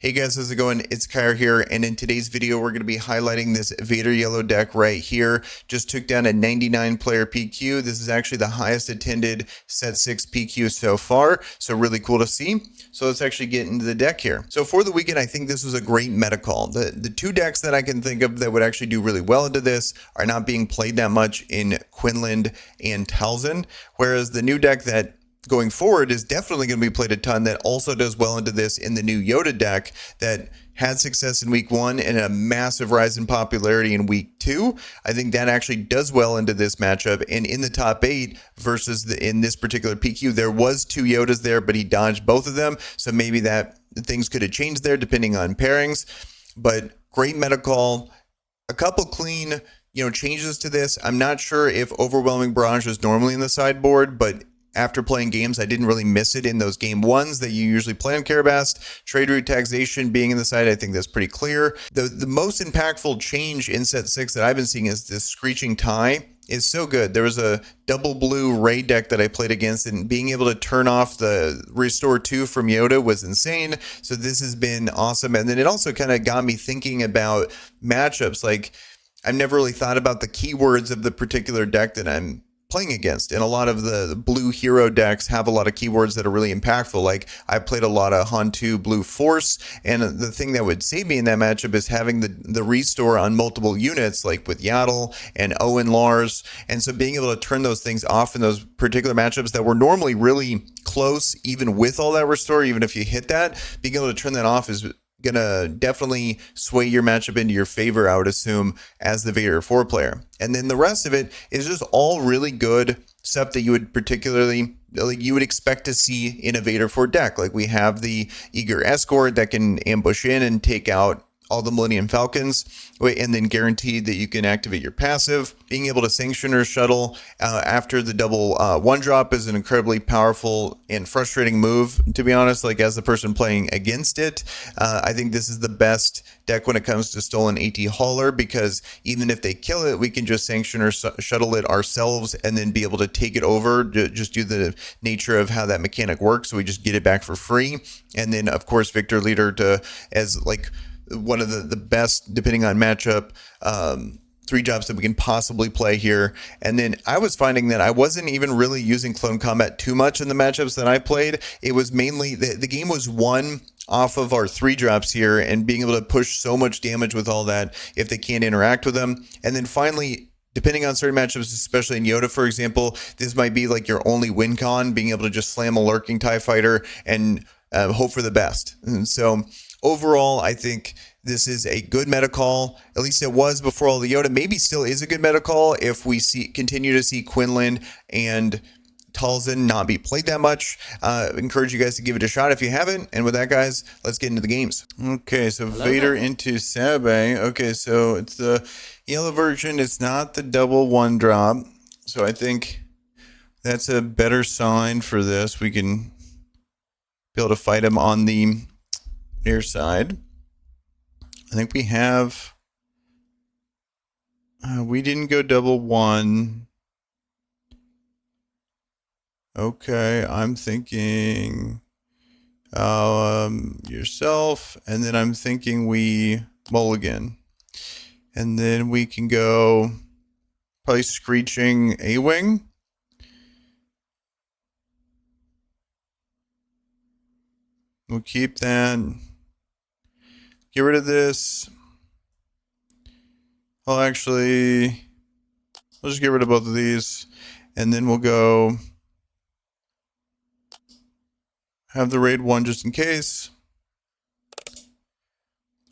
Hey guys, how's it going? It's Kyra here, and in today's video, we're going to be highlighting this Vader yellow deck right here. Just took down a 99 player PQ. This is actually the highest attended set 6 PQ so far, so really cool to see. So let's actually get into the deck here. So for the weekend, I think this was a great meta call. The two decks that I can think of that would actually do really well into this are not being played that much in Quinlan and Talzin, whereas the new deck that going forward is definitely going to be played a ton that also does well into this in the new Yoda deck that had success in week 1 and a massive rise in popularity in week 2. I think that actually does well into this matchup. And in the top 8 versus in this particular PQ, there was 2 Yodas there, but he dodged both of them. So maybe that things could have changed there depending on pairings. But great meta call. A couple clean, changes to this. I'm not sure if Overwhelming Barrage is normally in the sideboard, but after playing games, I didn't really miss it in those game ones that you usually play on Carabast. Trade route taxation being in the side, I think that's pretty clear. The most impactful change in set 6 that I've been seeing is this Screeching Tie is so good. There was a double blue raid deck that I played against, and being able to turn off the Restore 2 from Yoda was insane. So this has been awesome. And then it also kind of got me thinking about matchups. Like, I've never really thought about the keywords of the particular deck that I'm playing against, and a lot of the blue hero decks have a lot of keywords that are really impactful. Like, I played a lot of Hantu Blue Force, and the thing that would save me in that matchup is having the restore on multiple units, like with Yaddle and Owen Lars. And so being able to turn those things off in those particular matchups that were normally really close, even with all that restore, even if you hit that, being able to turn that off is gonna definitely sway your matchup into your favor, I would assume, as the Vader 4 player. And then the rest of it is just all really good stuff that you would particularly, like, you would expect to see in a Vader 4 deck. Like, we have the Eager Escort that can ambush in and take out all the Millennium Falcons, and then guaranteed that you can activate your passive. Being able to sanction or shuttle after the double 1-drop is an incredibly powerful and frustrating move, to be honest. Like, as the person playing against it, I think this is the best deck when it comes to stolen AT hauler, because even if they kill it, we can just sanction or shuttle it ourselves and then be able to take it over, just due to the nature of how that mechanic works. So we just get it back for free. And then, of course, Victor Leader as like one of the best, depending on matchup, 3-drops that we can possibly play here. And then I was finding that I wasn't even really using Clone Combat too much in the matchups that I played. It was mainly the game was won off of our 3-drops here and being able to push so much damage with all that if they can't interact with them. And then finally, depending on certain matchups, especially in Yoda, for example, this might be like your only win con, being able to just slam a lurking TIE fighter and hope for the best. And so overall, I think this is a good meta call. At least it was before all the Yoda. Maybe still is a good meta call if we continue to see Quinlan and Talzin not be played that much. Encourage you guys to give it a shot if you haven't. And with that, guys, let's get into the games. Okay, so Vader into Sabe. Okay, so it's the yellow version. It's not the double 1-drop. So I think that's a better sign for this. We can be able to fight him on the near side. I think we have, we didn't go double 1. Okay, I'm thinking yourself, and then I'm thinking we mulligan. And then we can go probably Screeching A-Wing. We'll keep that. Get rid of this. I'll just get rid of both of these. And then we'll go have the raid 1 just in case.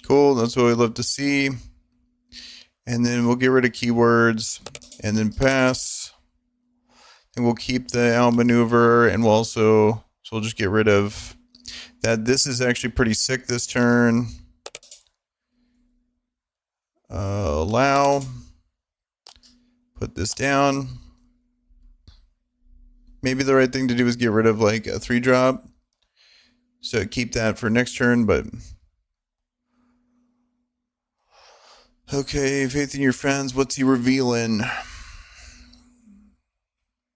Cool, that's what we'd love to see. And then we'll get rid of keywords and then pass. And we'll keep the outmaneuver, and we'll just get rid of that. This is actually pretty sick this turn. Allow. Put this down. Maybe the right thing to do is get rid of like a 3-drop. So keep that for next turn, but okay, faith in your friends. What's he revealing?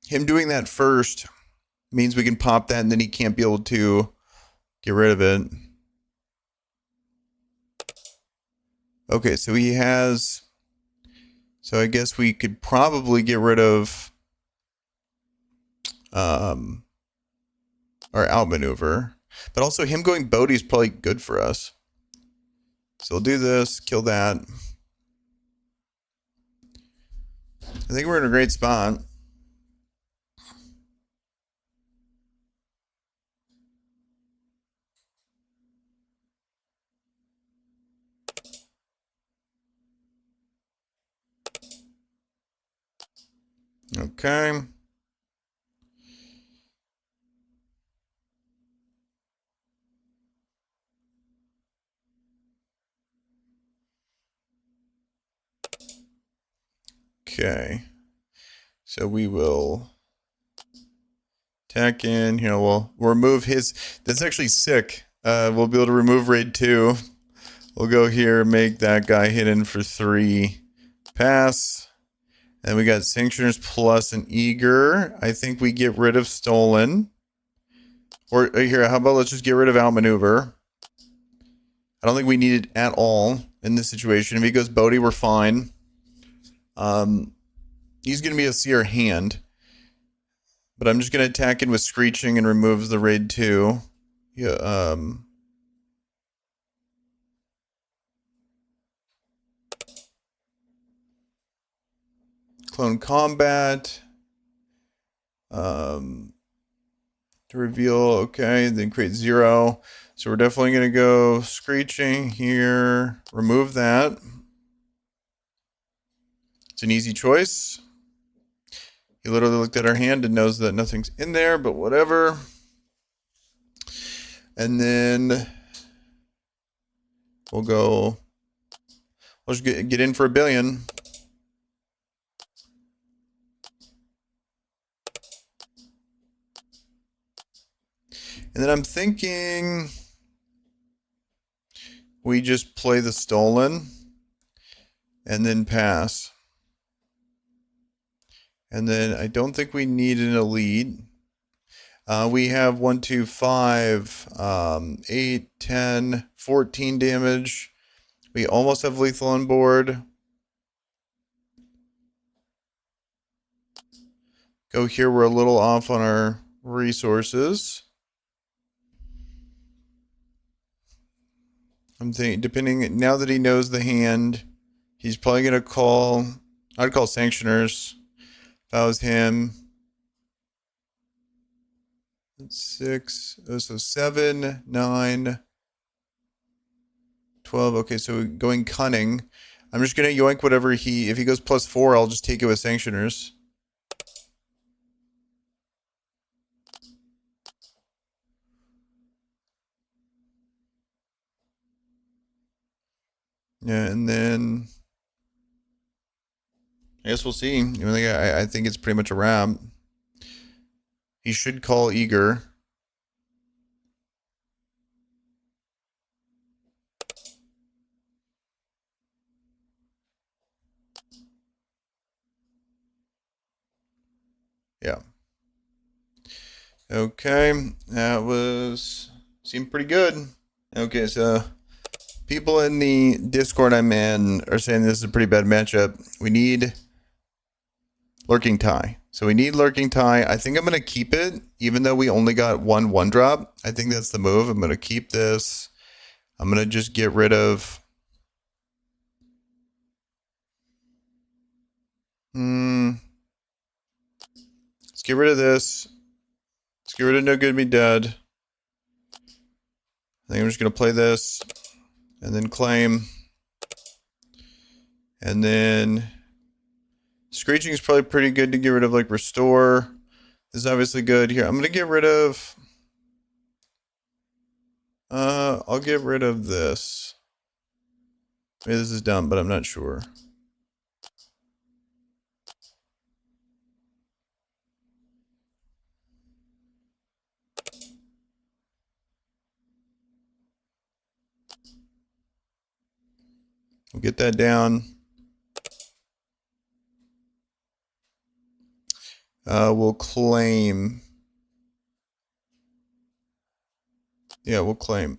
Him doing that first means we can pop that, and then he can't be able to get rid of it. Okay, so he has... So I guess we could probably get rid of our outmaneuver. But also him going Bodhi is probably good for us. So we'll do this, kill that. I think we're in a great spot. Okay. Okay. So we will attack in. You know, we'll remove his... That's actually sick. We'll be able to remove raid 2. We'll go here, make that guy hidden for 3. Pass. And we got Sanctioners plus an Eager. I think we get rid of Stolen. Or here, how about let's just get rid of Outmaneuver. I don't think we need it at all in this situation. If he goes Bodhi, we're fine. He's going to be a seer hand. But I'm just going to attack in with Screeching and removes the raid 2. Yeah, Clone Combat. To reveal, okay, then create 0. So we're definitely going to go Screeching here. Remove that. It's an easy choice. He literally looked at our hand and knows that nothing's in there, but whatever. And then we'll go, we'll just get in for 1 billion. And then I'm thinking we just play the Stolen and then pass. And then I don't think we need an elite. We have 1, 2, 5, 8, 10, 14 damage. We almost have lethal on board. Go here, we're a little off on our resources. I'm thinking, depending, now that he knows the hand, he's probably going to call, I'd call Sanctioners if I was him. 6, so 7, 9, 12. Okay, so going Cunning. I'm just going to yoink whatever if he goes +4, I'll just take it with Sanctioners. Yeah, and then I guess we'll see. I think it's pretty much a wrap. He should call Eager. Yeah. Okay, that seemed pretty good. Okay, so people in the Discord I'm in are saying this is a pretty bad matchup. We need Lurking Tie. So we need Lurking Tie. I think I'm going to keep it, even though we only got 1 drop. I think that's the move. I'm going to keep this. I'm going to just get rid of... Let's get rid of this. Let's get rid of No Good Me Dead. I think I'm just going to play this. And then claim. And then... Screeching is probably pretty good to get rid of, like, Restore. This is obviously good. Here, I'm going to get rid of... I'll get rid of this. Maybe this is dumb, but I'm not sure. We'll get that down. We'll claim. Yeah, we'll claim.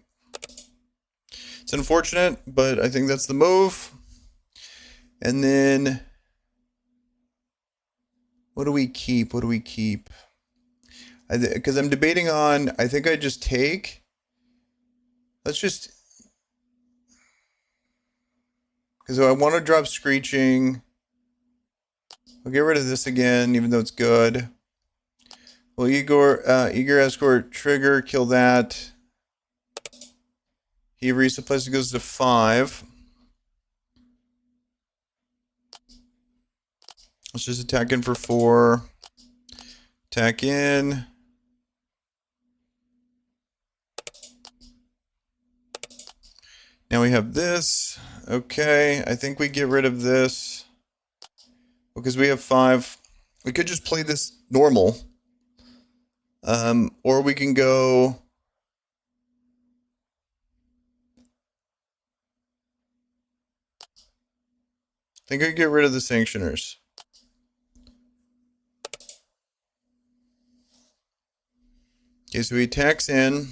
It's It's unfortunate, but I think that's the move. And then, what do we keep? What do we keep? Because I'm debating on, I think I just take. Let's just, because I want to drop Screeching. I'll get rid of this again, even though it's good. Well, Igor Escort, trigger, kill that. He resupplies, goes to 5. Let's just attack in for 4. Attack in. Now we have this. Okay, I think we get rid of this. Because we have 5. We could just play this normal. Or we can go... I think I get rid of the Sanctioners. Okay, so he attacks in.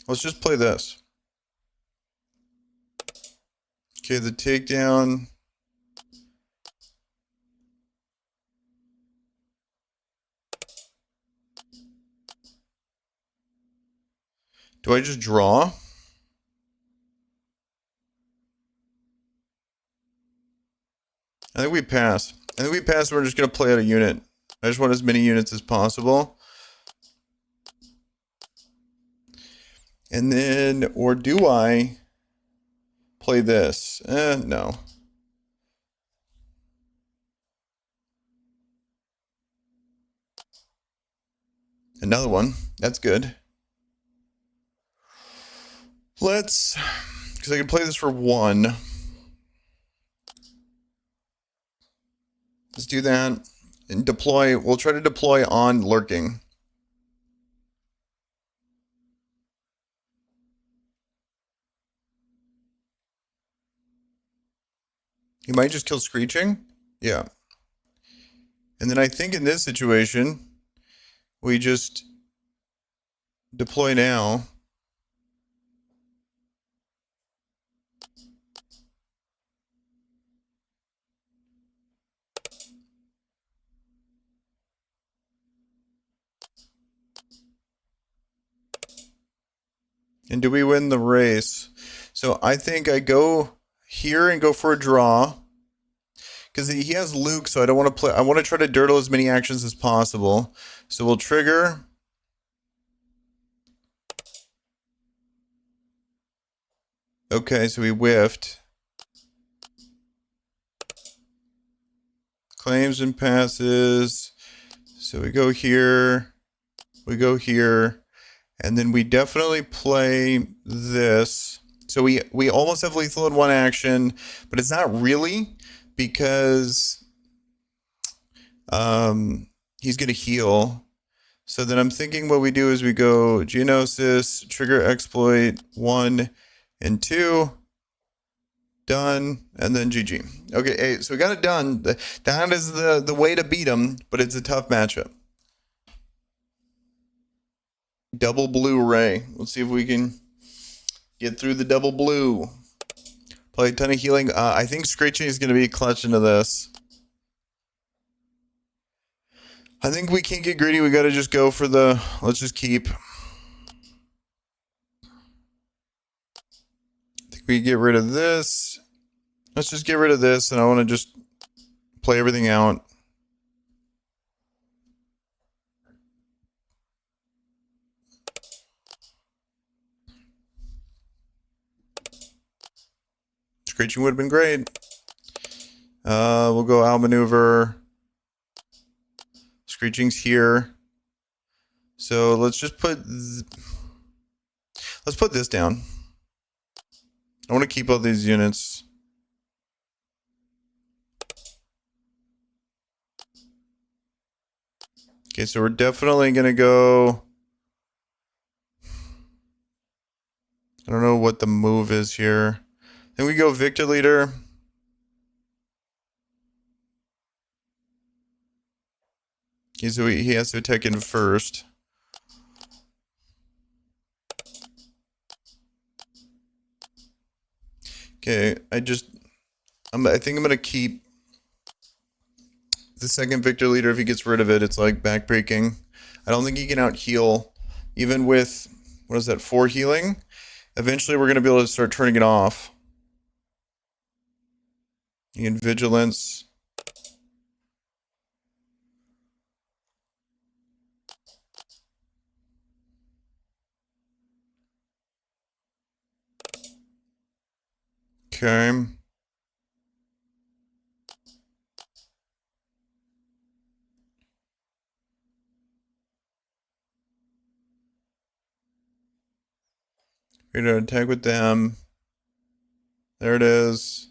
Let's just play this. Okay, the takedown. Do I just draw? I think we pass. I think we pass. We're just going to play out a unit. I just want as many units as possible. And then, or do I play this? No. Another one. That's good. Let's, because I can play this for 1. Let's do that and deploy. We'll try to deploy on lurking. He might just kill Screeching. Yeah. And then I think in this situation, we just deploy now. And do we win the race? So I think I go here and go for a draw. Because he has Luke, so I don't want to play. I want to try to dirtle as many actions as possible. So we'll trigger. Okay, so we whiffed. Claims and passes. So we go here. We go here. And then we definitely play this. So we almost have lethal in 1 action, but it's not really because he's going to heal. So then I'm thinking what we do is we go Geonosis, trigger exploit 1 and 2. Done, and then GG. Okay, hey, so we got it done. That is the way to beat him, but it's a tough matchup. Double blue ray. Let's see if we can get through the double blue. Play a ton of healing. I think Screeching is going to be clutch into this. I think we can't get greedy. We got to just go for the... Let's just keep. I think we get rid of this. Let's just get rid of this, and I want to just play everything out. Screeching would have been great. We'll go outmaneuver. Screeching's here. So let's just put... Let's put this down. I want to keep all these units. Okay, so we're definitely going to go... I don't know what the move is here. Then we go Victor Leader. So he has to attack in first. Okay, I think I'm gonna keep the second Victor leader. If he gets rid of it, it's like backbreaking. I don't think he can out heal, even with, what is that, 4 healing? Eventually we're gonna be able to start turning it off. In vigilance. Okay. We're gonna attack with them. There it is.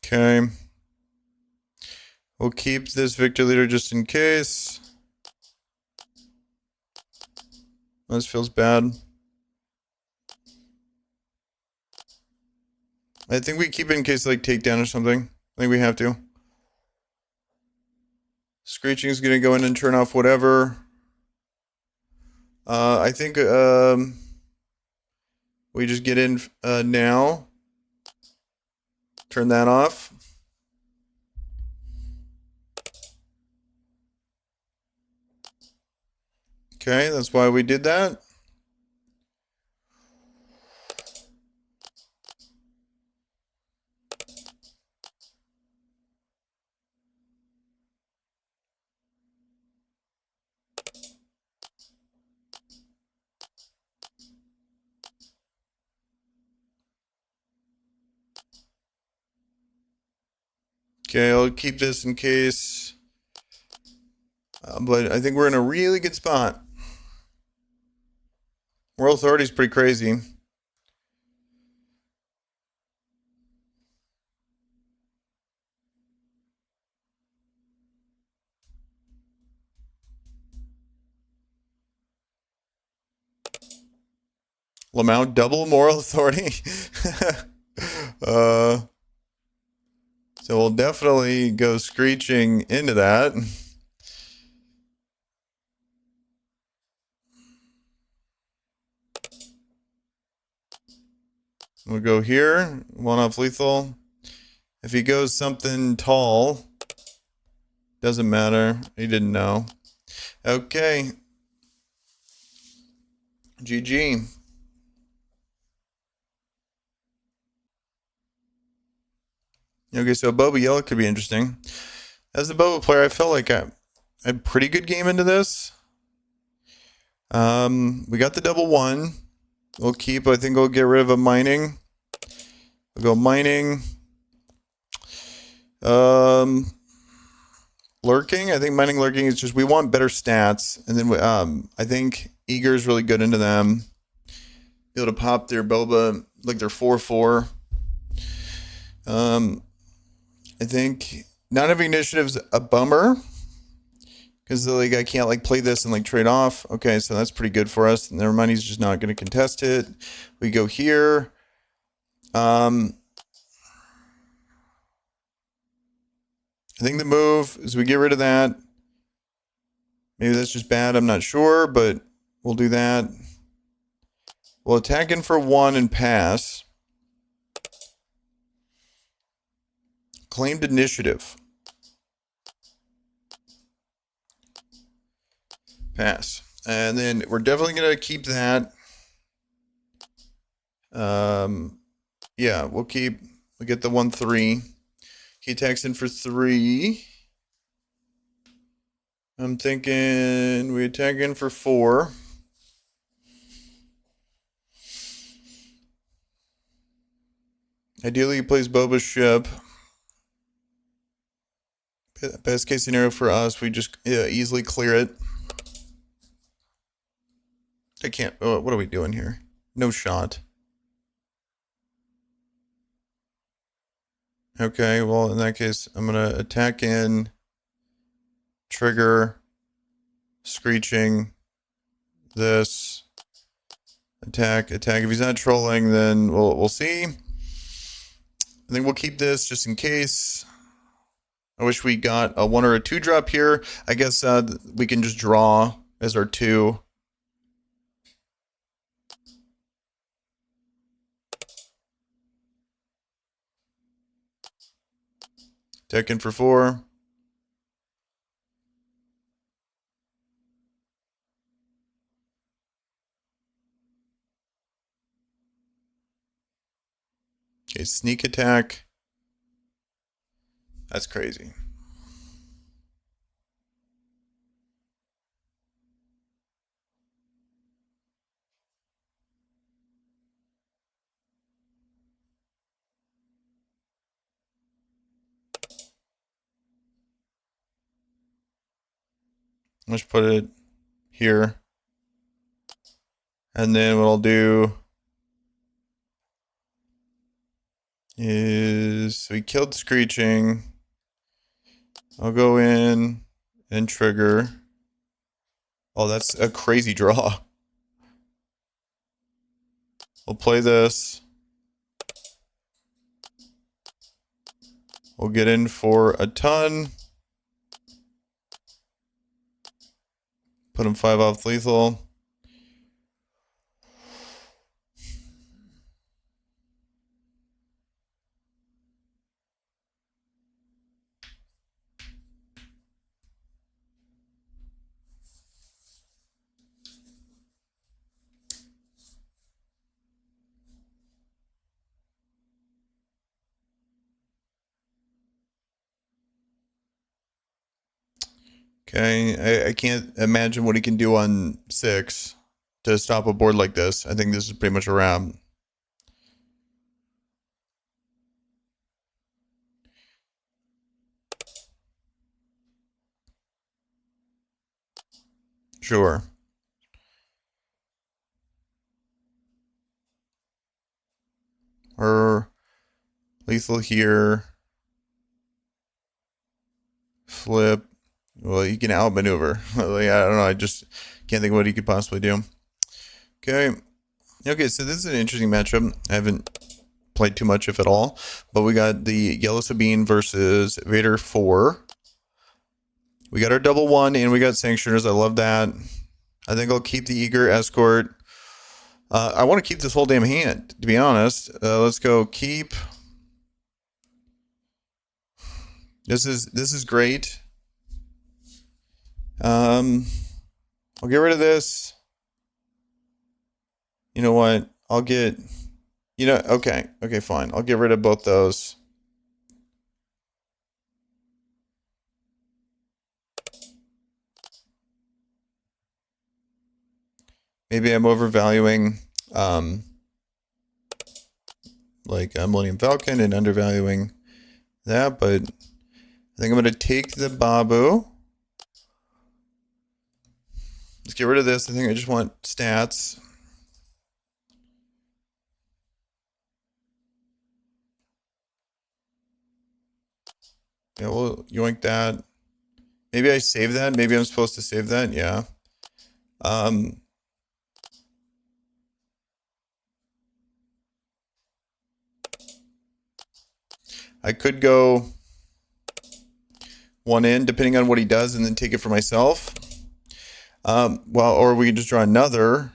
Okay. We'll keep this Victor leader just in case. This feels bad. I think we keep it in case like takedown or something. I think we have to. Screeching is gonna go in and turn off whatever. I think we just get in now. Turn that off. Okay, that's why we did that. Okay, I'll keep this in case. But I think we're in a really good spot. Moral authority is pretty crazy. Lamau double moral authority. So we'll definitely go screeching into that. We'll go here, 1 off lethal. If he goes something tall, doesn't matter. He didn't know. Okay. GG. Okay, so Boba Yellow could be interesting. As a Boba player, I felt like I had a pretty good game into this. We got the double 1. We'll keep, I think we'll get rid of a mining. We'll go mining. Lurking. I think mining lurking is just, we want better stats. And then I think Eager is really good into them. Be able to pop their Boba, like their 4/4. I think not having initiative's a bummer. Because like I can't like play this and like trade off. Okay, so that's pretty good for us. And their money's just not going to contest it. We go here. I think the move is we get rid of that. Maybe that's just bad. I'm not sure, but we'll do that. We'll attack in for 1 and pass. Claimed initiative. Pass. And then we're definitely going to keep that. Yeah, we'll get the 1/3. He attacks in for 3. I'm thinking we attack in for 4. Ideally, he plays Boba's ship. Best case scenario for us, we just easily clear it. I can't. Oh, what are we doing here? No shot. Okay, well, in that case, I'm going to attack in, trigger, screeching, this, attack. If he's not trolling, then we'll see. I think we'll keep this just in case. I wish we got a 1 or a 2 drop here. I guess we can just draw as our 2. Attacking for 4. Okay, sneak attack. That's crazy. Let's put it here. And then what I'll do is we killed screeching. I'll go in and trigger. Oh, that's a crazy draw. We'll play this. We'll get in for a ton. Put him 5 off lethal. Okay, I can't imagine what he can do on 6 to stop a board like this. I think this is pretty much a wrap. Sure. Or lethal here. Flip. Well, he can outmaneuver. Like, I don't know. I just can't think of what he could possibly do. Okay. Okay, so this is an interesting matchup. I haven't played too much, if at all. But we got the Yellow Sabine versus Vader 4. We got our double 1, and we got Sanctioners. I love that. I think I'll keep the Eager Escort. I want to keep this whole damn hand, to be honest. Let's go keep. This is great. I'll get rid of this. You know what? I'll get, okay, fine. I'll get rid of both those. Maybe I'm overvaluing, like Millennium Falcon and undervaluing that, but I think I'm going to take the Babu. Let's get rid of this. I think I just want stats. Yeah, we'll yoink that. Maybe I save that. Maybe I'm supposed to save that. Yeah. I could go 1 in, depending on what he does, and then take it for myself. Well, or we can just draw another.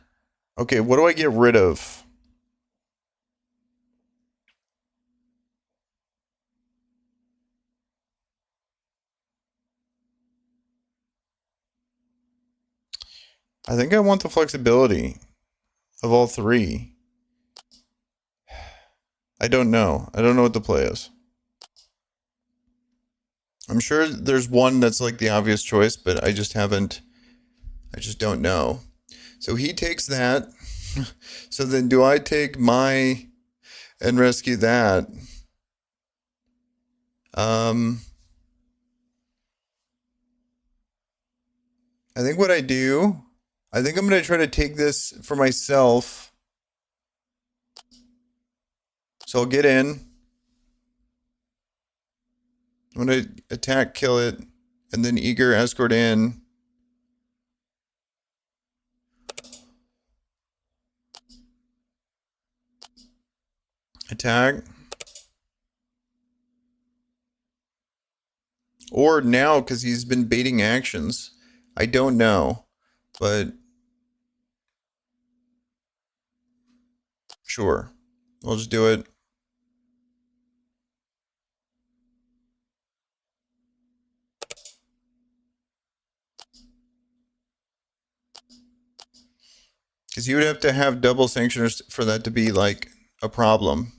Okay, what do I get rid of? I think I want the flexibility of all 3. I don't know. I don't know what the play is. I'm sure there's one that's like the obvious choice, but I just don't know. So he takes that. So then do I take my and rescue that? I think what I do, I think I'm going to try to take this for myself. So I'll get in. I'm going to attack, kill it, and then Eager escort in. Attack. Or now, because he's been baiting actions. I don't know. But sure. We'll just do it. Because you would have to have double sanctioners for that to be like a problem.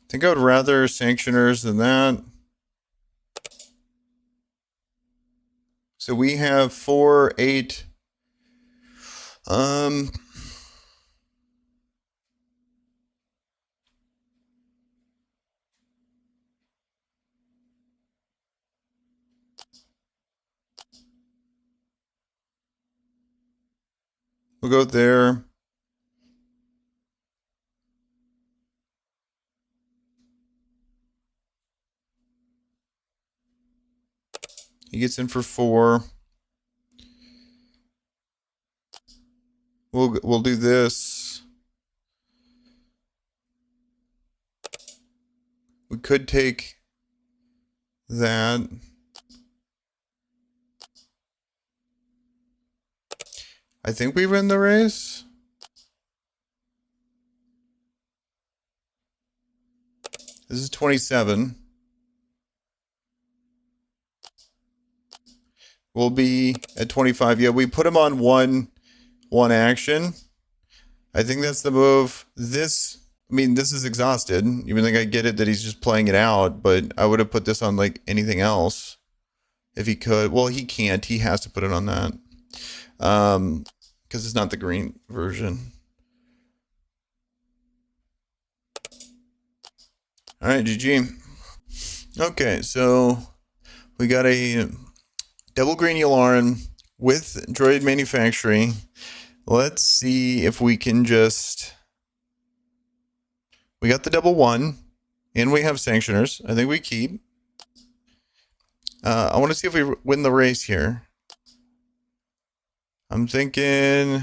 I think I would rather sanctioners than that. So we have 4, 8. We'll go there. He gets in for 4. We'll do this. We could take that. I think we win the race. This is 27. We'll be at 25. Yeah, we put him on one action. I think that's the move. This is exhausted. Even though I get it that he's just playing it out, but I would have put this on like anything else if he could. Well, he can't. He has to put it on that. Because it's not the green version. All right, GG. Okay, so we got a double green Yularen with droid manufacturing. Let's see if we can just... We got the double 1, and we have sanctioners. I think we keep. I want to see if we win the race here. I'm thinking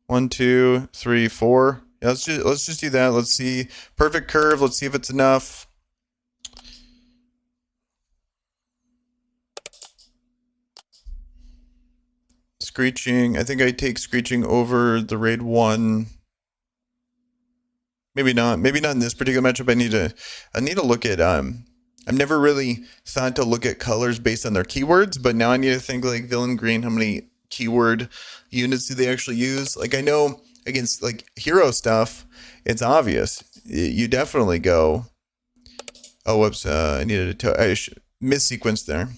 1, 2, 3, 4. Yeah, let's just do that. Let's see. Perfect curve. Let's see if it's enough. Screeching. I think I take screeching over the raid 1. Maybe not. Maybe not in this particular matchup. I need to look at I've never really thought to look at colors based on their keywords, but now I need to think like villain green, how many keyword units do they actually use? Like I know against like hero stuff, it's obvious. You definitely go. Oh, whoops! I needed I missequenced there.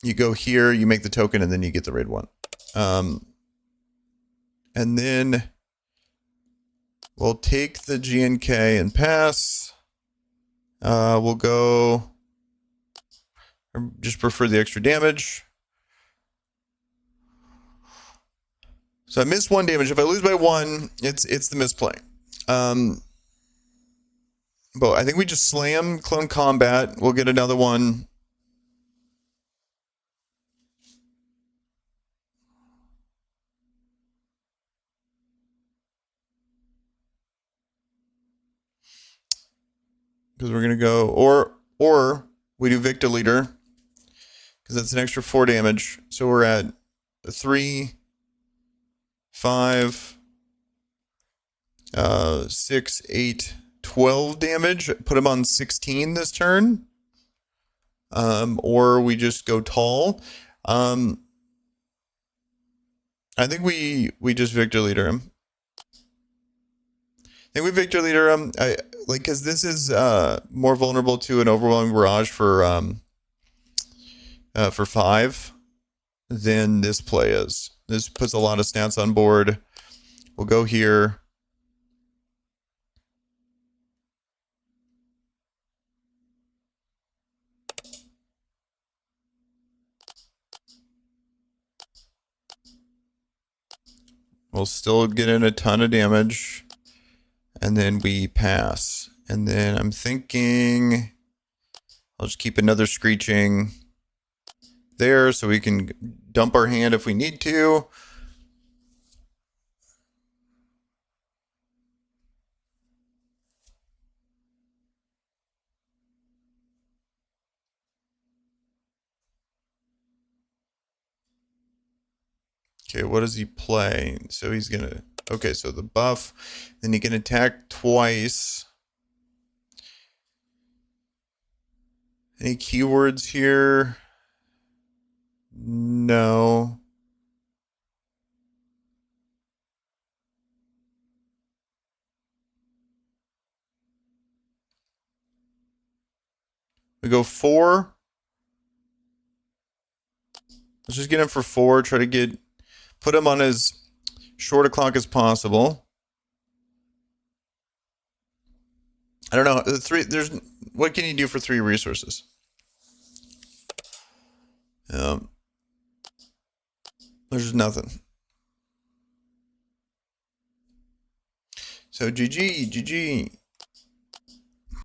You go here, you make the token, and then you get the raid 1. And then we'll take the GNK and pass. We'll go. I just prefer the extra damage. So I missed 1 damage. If I lose by 1, it's the misplay. But I think we just slam clone combat. We'll get another one. Because we're gonna go or we do Victor Leader. Because that's an extra 4 damage. So we're at 3, 5, 6, 8, 12 damage. Put him on 16 this turn. Or we just go tall. I think we just Victor Leader him. I think we Victor Leader him. Because this is more vulnerable to an overwhelming barrage for 5 than this play is. This puts a lot of stats on board. We'll go here. We'll still get in a ton of damage. And then we pass. And then I'm thinking I'll just keep another screeching there so we can dump our hand if we need to. Okay, what does he play? So he's gonna, okay, so the buff, then he can attack twice. Any keywords here? No. We go 4. Let's just get him for 4. Try to put him on as short a clock as possible. I don't know. What can you do for 3 resources? There's nothing. So GG.